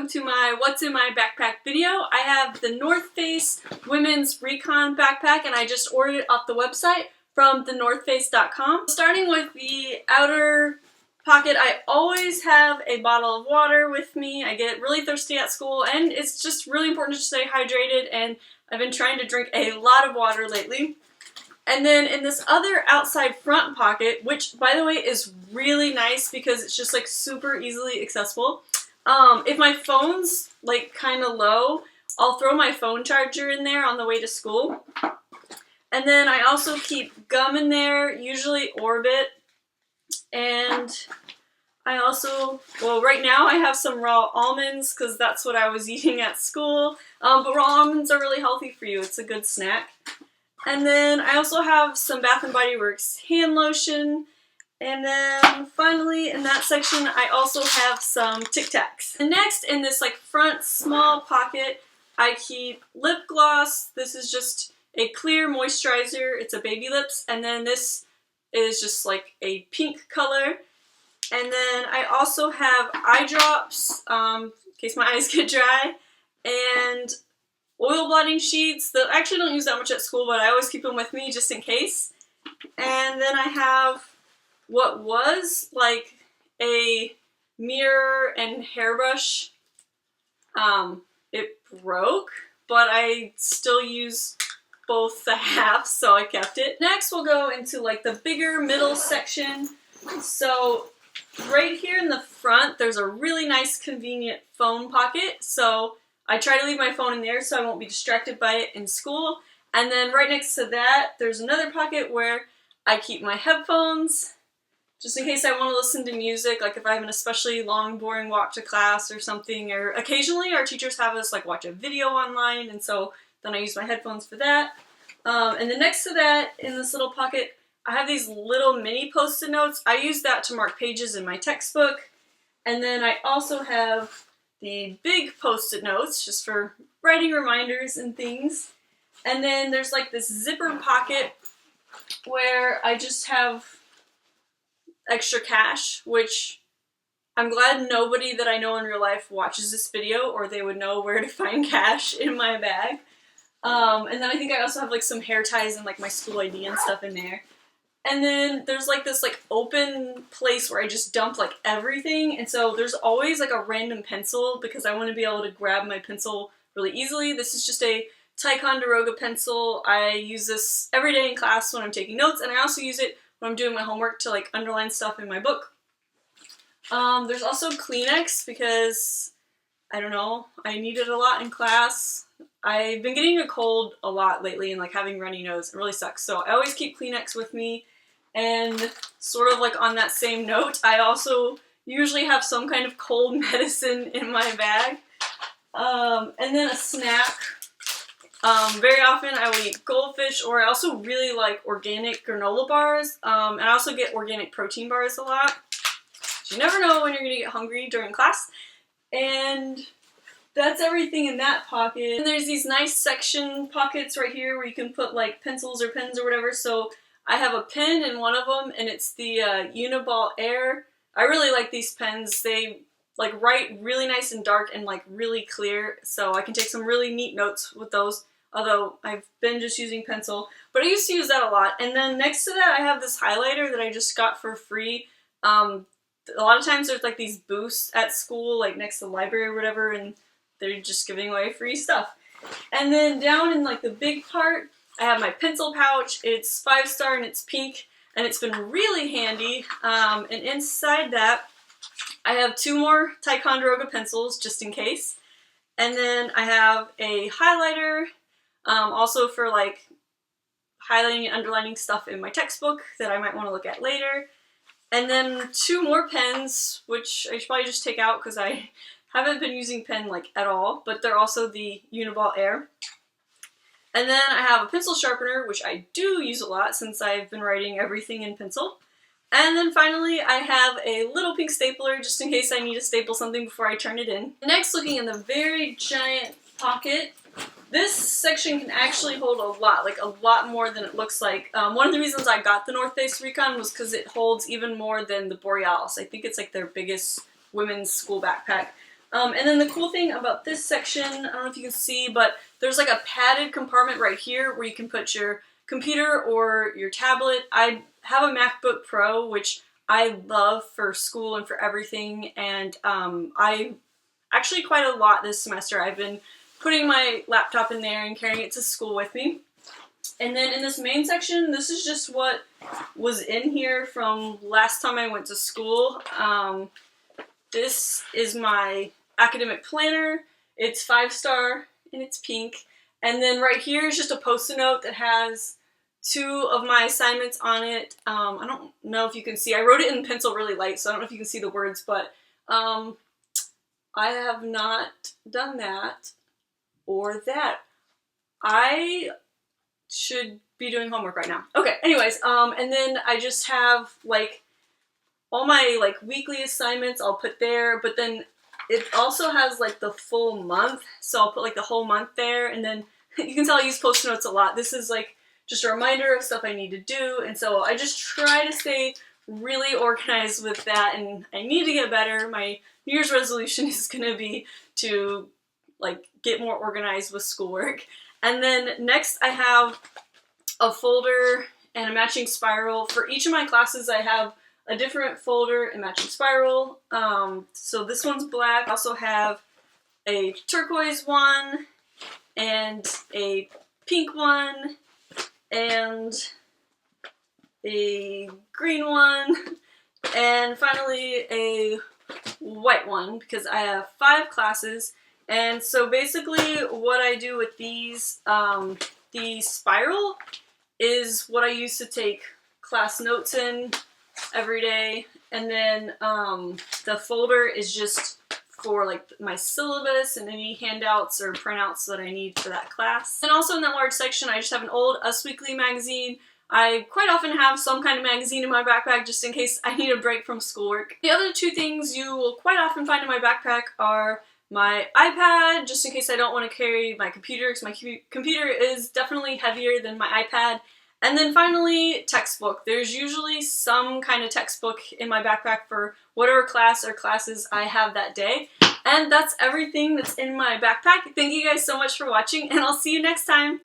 welcome to my What's in My Backpack video. I have the North Face Women's Recon Backpack and I just ordered it off the website from thenorthface.com. Starting with the outer pocket, I always have a bottle of water with me. I get really thirsty at school and it's just really important to stay hydrated, and I've been trying to drink a lot of water lately. And then in this other outside front pocket, which by the way is really nice because it's just like super easily accessible. If my phone's like kind of low, I'll throw my phone charger in there on the way to school. And then I also keep gum in there, usually Orbit. And I also, well, right now I have some raw almonds because that's what I was eating at school. But raw almonds are really healthy for you. It's a good snack. And then I also have some Bath & Body Works hand lotion. And then finally in that section I also have some Tic Tacs. And next in this like front small pocket I keep lip gloss. This is just a clear moisturizer. It's a Baby Lips. And then this is just like a pink color. And then I also have eye drops in case my eyes get dry. And oil blotting sheets that I actually don't use that much at school, but I always keep them with me just in case. And then I have what was like a mirror and hairbrush. It broke, but I still use both the halves, so I kept it. Next we'll go into like the bigger middle section. So right here in the front there's a really nice convenient phone pocket. So I try to leave my phone in there so I won't be distracted by it in school. And then right next to that there's another pocket where I keep my headphones, just in case I want to listen to music, like if I have an especially long, boring walk to class or something, or occasionally our teachers have us like watch a video online, and so then I use my headphones for that. And then next to that, in this little pocket, I have these little mini post-it notes. I use that to mark pages in my textbook. And then I also have the big post-it notes, just for writing reminders and things. And then there's like this zipper pocket where I just have extra cash, which I'm glad nobody that I know in real life watches this video or they would know where to find cash in my bag. And then I think I also have like some hair ties and like my school ID and stuff in there. And then there's like this like open place where I just dump like everything, and so there's always like a random pencil because I want to be able to grab my pencil really easily. This is just a Ticonderoga pencil. I use this every day in class when I'm taking notes, and I also use it when I'm doing my homework to like underline stuff in my book. There's also Kleenex because, I don't know, I need it a lot in class. I've been getting a cold a lot lately and like having runny nose. It really sucks. So I always keep Kleenex with me. And sort of like on that same note, I also usually have some kind of cold medicine in my bag. And then a snack. Very often I will eat Goldfish, or I also really like organic granola bars. And I also get organic protein bars a lot. You never know when you're going to get hungry during class. And that's everything in that pocket. And there's these nice section pockets right here where you can put like pencils or pens or whatever. So I have a pen in one of them, and it's the Uniball Air. I really like these pens. They like write really nice and dark and like really clear, so I can take some really neat notes with those, although I've been just using pencil. But I used to use that a lot. And then next to that I have this highlighter that I just got for free. A lot of times there's like these booths at school, like next to the library or whatever, and they're just giving away free stuff. And then down in like the big part, I have my pencil pouch. It's 5-star and it's pink, and it's been really handy. And inside that, I have 2 more Ticonderoga pencils just in case. And then I have a highlighter, also for like highlighting and underlining stuff in my textbook that I might want to look at later. And then 2 more pens, which I should probably just take out because I haven't been using pen like at all, but they're also the Uniball Air. And then I have a pencil sharpener, which I do use a lot since I've been writing everything in pencil. And then finally I have a little pink stapler just in case I need to staple something before I turn it in. Next, looking in the very giant pocket, this section can actually hold a lot, like a lot more than it looks like. One of the reasons I got the North Face Recon was because it holds even more than the Borealis. I think it's like their biggest women's school backpack. And then the cool thing about this section, I don't know if you can see, but there's like a padded compartment right here where you can put your computer or your tablet. I have a MacBook Pro, which I love for school and for everything, and I actually quite a lot this semester I've been putting my laptop in there and carrying it to school with me. And then in this main section, this is just what was in here from last time I went to school. This is my academic planner. It's 5-star and it's pink. And then right here is just a post-it note that has 2 of my assignments on it. I don't know if you can see. I wrote it in pencil really light, so I don't know if you can see the words, but I have not done that or that. I should be doing homework right now. Okay, anyways, and then I just have like all my like weekly assignments I'll put there, but then it also has like the full month, so I'll put like the whole month there, and then you can tell I use post-it notes a lot. This is like just a reminder of stuff I need to do, and so I just try to stay really organized with that, and I need to get better. My New Year's resolution is gonna be to like get more organized with schoolwork. And then next I have a folder and a matching spiral. For each of my classes I have a different folder and matching spiral. So this one's black. I also have a turquoise one and a pink one and a green one and finally a white one because I have 5 classes. And so basically what I do with these, the spiral is what I use to take class notes in every day, and then the folder is just for like my syllabus and any handouts or printouts that I need for that class. And also in that large section I just have an old Us Weekly magazine. I quite often have some kind of magazine in my backpack just in case I need a break from schoolwork. The other 2 things you will quite often find in my backpack are my iPad, just in case I don't want to carry my computer, because my computer is definitely heavier than my iPad. And then finally, textbook. There's usually some kind of textbook in my backpack for whatever class or classes I have that day. And that's everything that's in my backpack. Thank you guys so much for watching, and I'll see you next time.